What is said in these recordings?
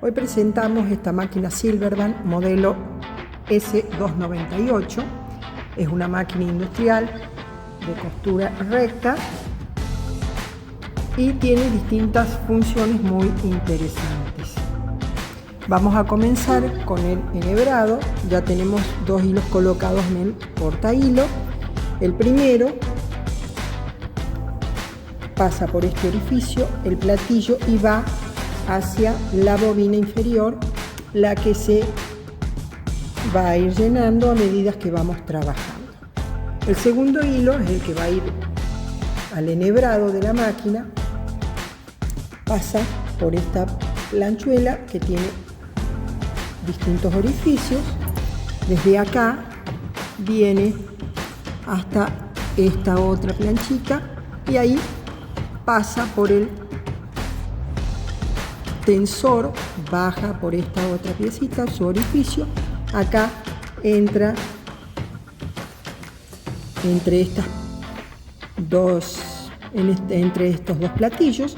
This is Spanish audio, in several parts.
Hoy presentamos esta máquina Silverban modelo S298. Es una máquina industrial de costura recta y tiene distintas funciones muy interesantes. Vamos a comenzar con el enhebrado. Ya tenemos dos hilos colocados en el portahilo. El primero pasa por este orificio, el platillo, y va hacia la bobina inferior, la que se va a ir llenando a medida que vamos trabajando. El segundo hilo es el que va a ir al enhebrado de la máquina, pasa por esta planchuela que tiene distintos orificios. Desde acá viene hasta esta otra planchita y ahí pasa por el tensor, baja por esta otra piecita, su orificio. Acá entra entre estos dos platillos,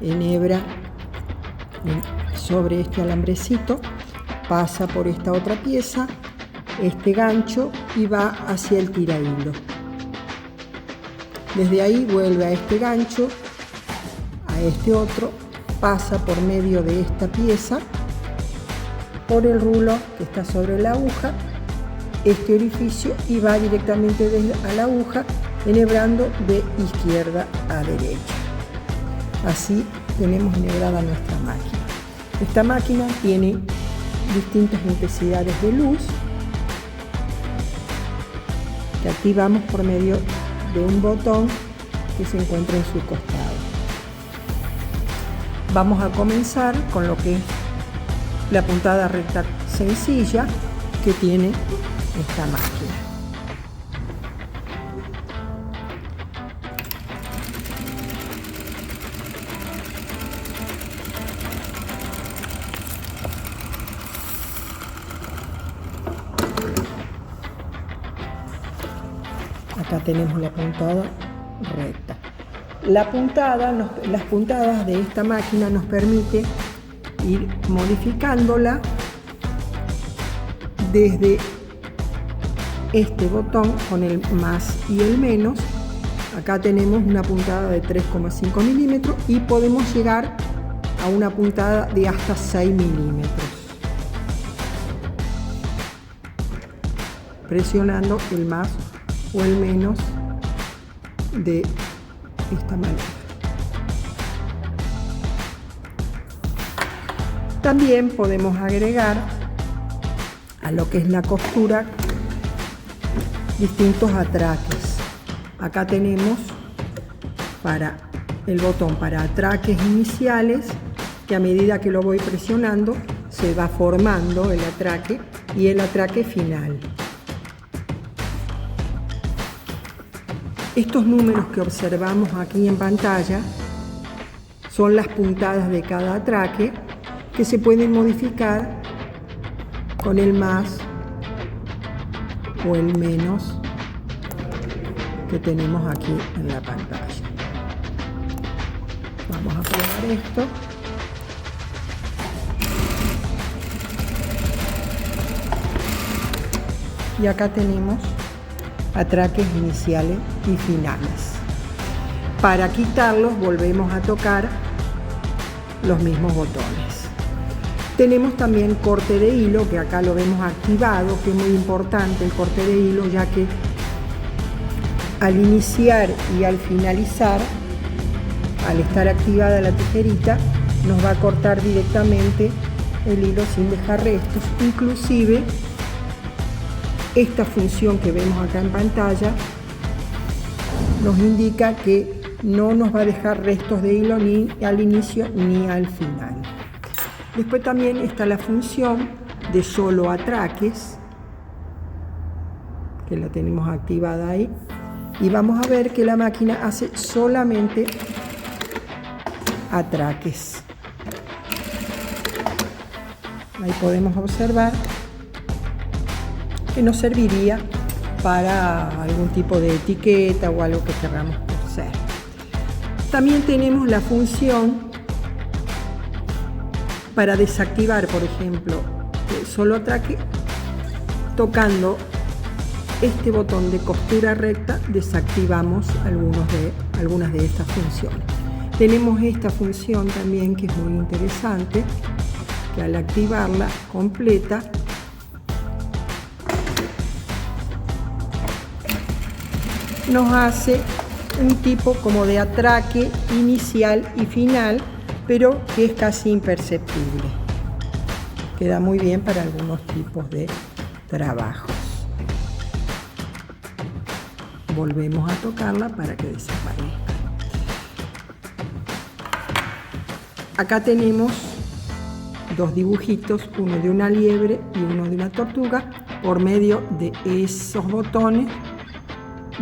enhebra sobre este alambrecito, pasa por esta otra pieza, este gancho, y va hacia el tirahilo. Desde ahí vuelve a este gancho, a este otro, pasa por medio de esta pieza, por el rulo que está sobre la aguja, este orificio, y va directamente a la aguja, enhebrando de izquierda a derecha. Así tenemos enhebrada nuestra máquina. Esta máquina tiene distintas intensidades de luz que activamos por medio de un botón que se encuentra en su costado. Vamos a comenzar con lo que es la puntada recta sencilla que tiene esta máquina. Acá tenemos la puntada recta. Las puntadas de esta máquina nos permite ir modificándola desde este botón con el más y el menos. Acá tenemos una puntada de 3,5 milímetros y podemos llegar a una puntada de hasta 6 milímetros, presionando el más o el menos de esta manera. También podemos agregar a lo que es la costura distintos atraques. Acá tenemos para el botón para atraques iniciales, que a medida que lo voy presionando se va formando el atraque, y el atraque final. Estos números que observamos aquí en pantalla son las puntadas de cada atraque, que se pueden modificar con el más o el menos que tenemos aquí en la pantalla. Vamos a probar esto. Y acá tenemos atraques iniciales y finales. Para quitarlos volvemos a tocar los mismos botones. Tenemos también corte de hilo, que acá lo vemos activado, que es muy importante el corte de hilo, ya que al iniciar y al finalizar, al estar activada la tijerita, nos va a cortar directamente el hilo sin dejar restos. Inclusive esta función que vemos acá en pantalla nos indica que no nos va a dejar restos de hilo ni al inicio ni al final. Después también está la función de solo atraques, que la tenemos activada ahí, y vamos a ver que la máquina hace solamente atraques. Ahí podemos observar que nos serviría para algún tipo de etiqueta o algo que queramos hacer. También tenemos la función Para desactivar, por ejemplo, solo atraque, tocando este botón de costura recta desactivamos algunas de estas funciones. Tenemos esta función también que es muy interesante, que al activarla completa nos hace un tipo como de atraque inicial y final, pero que es casi imperceptible. Queda muy bien para algunos tipos de trabajos. Volvemos a tocarla para que desaparezca. Acá tenemos dos dibujitos, uno de una liebre y uno de una tortuga. Por medio de esos botones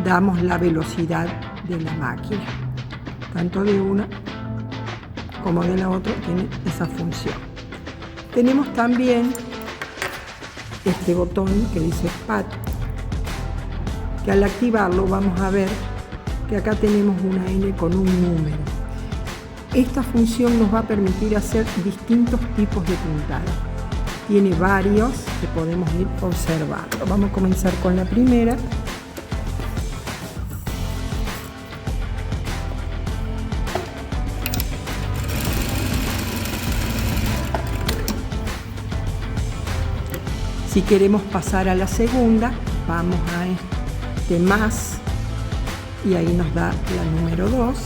damos la velocidad de la máquina. Tanto de una como de la otra tiene esa función. Tenemos también este botón que dice Pad, que al activarlo vamos a ver que acá tenemos una N con un número. Esta función nos va a permitir hacer distintos tipos de puntadas. Tiene varios que podemos ir observando. Vamos a comenzar con la primera. Si queremos pasar a la segunda, vamos a este más y ahí nos da la número 2.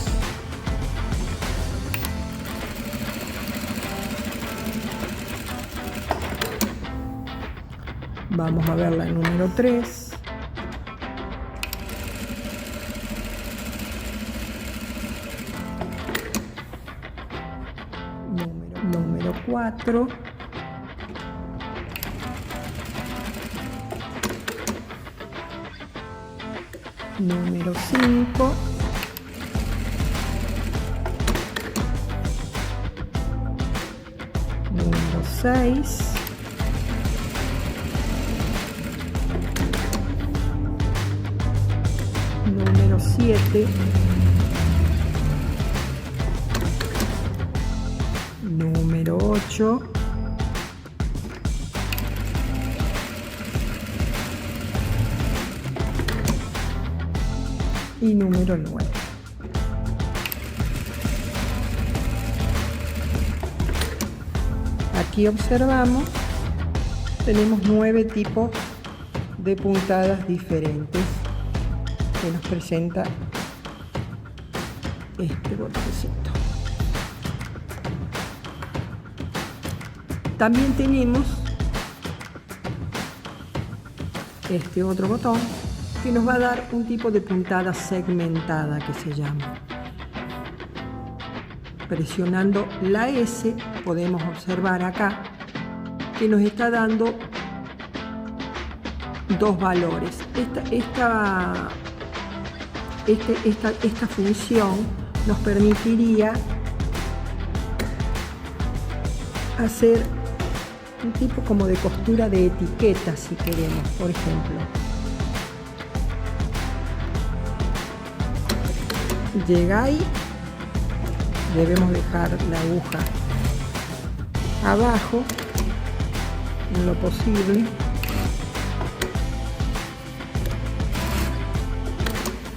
Vamos a ver la número 3. Número 4. Número 5. Número 6. Número 7. Número 8. Y número 9. Aquí observamos, tenemos 9 tipos de puntadas diferentes que nos presenta este botoncito. También tenemos este otro botón que nos va a dar un tipo de puntada segmentada que se llama. Presionando la S podemos observar acá que nos está dando dos valores. Esta función nos permitiría hacer un tipo como de costura de etiquetas si queremos, por ejemplo. Llega ahí, debemos dejar la aguja abajo en lo posible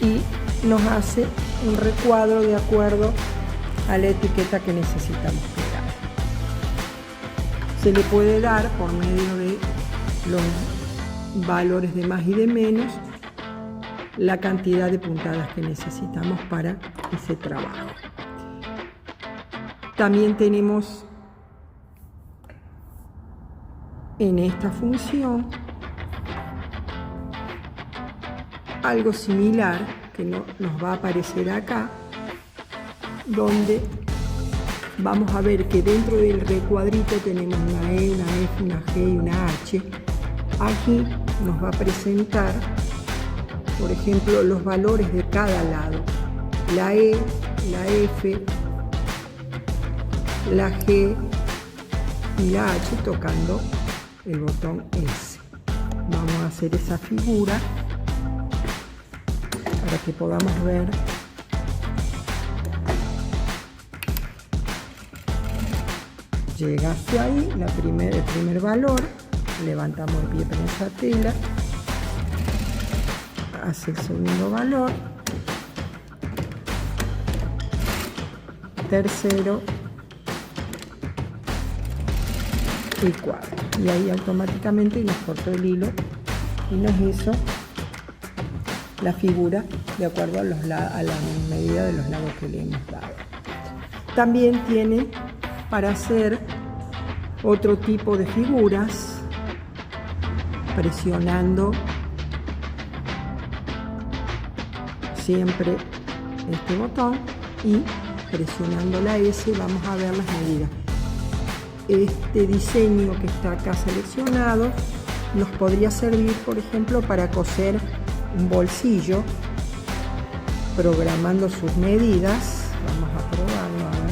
y nos hace un recuadro de acuerdo a la etiqueta que necesitamos pegar. Se le puede dar por medio de los valores de más y de menos la cantidad de puntadas que necesitamos para ese trabajo. También tenemos en esta función algo similar que nos va a aparecer acá, donde vamos a ver que dentro del recuadrito tenemos una E, una F, una G y una H. Aquí nos va a presentar, por ejemplo, los valores de cada lado. La E, la F, la G y la H tocando el botón S. Vamos a hacer esa figura para que podamos ver Llegaste ahí, el primer valor, levantamos el pie prensatela, hace el segundo valor, tercero y cuarto, y ahí automáticamente nos cortó el hilo y nos hizo la figura de acuerdo a la medida de los lados que le hemos dado. También tiene para hacer otro tipo de figuras, presionando siempre este botón y presionando la S vamos a ver las medidas. Este diseño que está acá seleccionado nos podría servir, por ejemplo, para coser un bolsillo, programando sus medidas. Vamos a probarlo, a ver.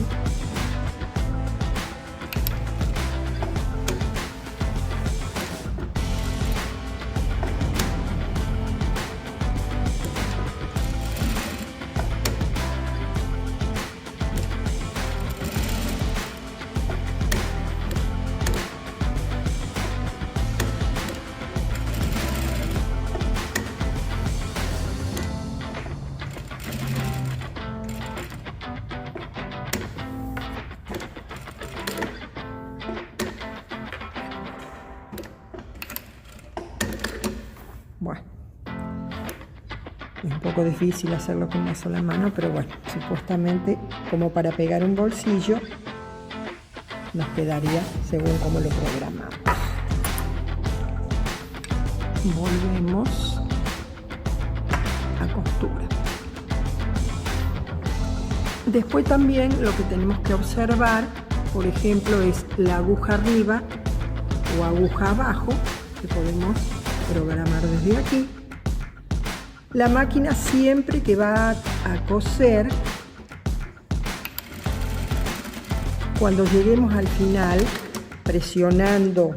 Bueno, es un poco difícil hacerlo con una sola mano, pero bueno, supuestamente como para pegar un bolsillo nos quedaría según como lo programamos. Volvemos a costura. Después también lo que tenemos que observar, por ejemplo, es la aguja arriba o aguja abajo, que podemos programar desde aquí. La máquina siempre que va a coser, cuando lleguemos al final, presionando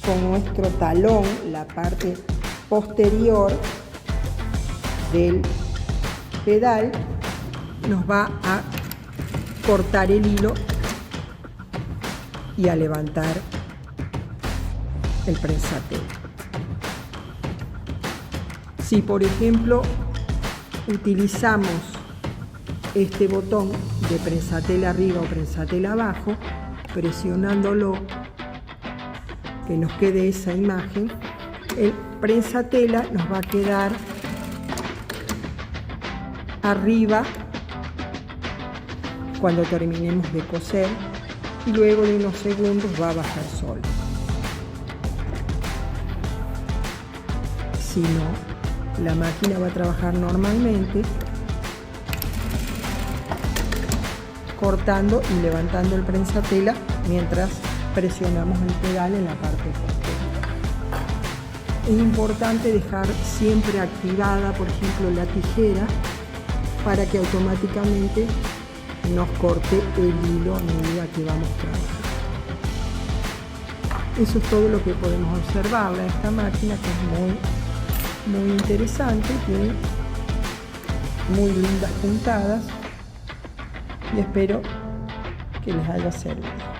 con nuestro talón la parte posterior del pedal, nos va a cortar el hilo y a levantar el prensatela. Si por ejemplo utilizamos este botón de prensatela arriba o prensatela abajo, presionándolo, que nos quede esa imagen, el prensatela nos va a quedar arriba cuando terminemos de coser y luego de unos segundos va a bajar solo. Si no, la máquina va a trabajar normalmente, cortando y levantando el prensatela mientras presionamos el pedal en la parte posterior. Es importante dejar siempre activada, por ejemplo, la tijera para que automáticamente nos corte el hilo a medida que vamos trabajando. Eso es todo lo que podemos observar de esta máquina, que es muy interesante, tiene muy lindas puntadas y espero que les haya servido.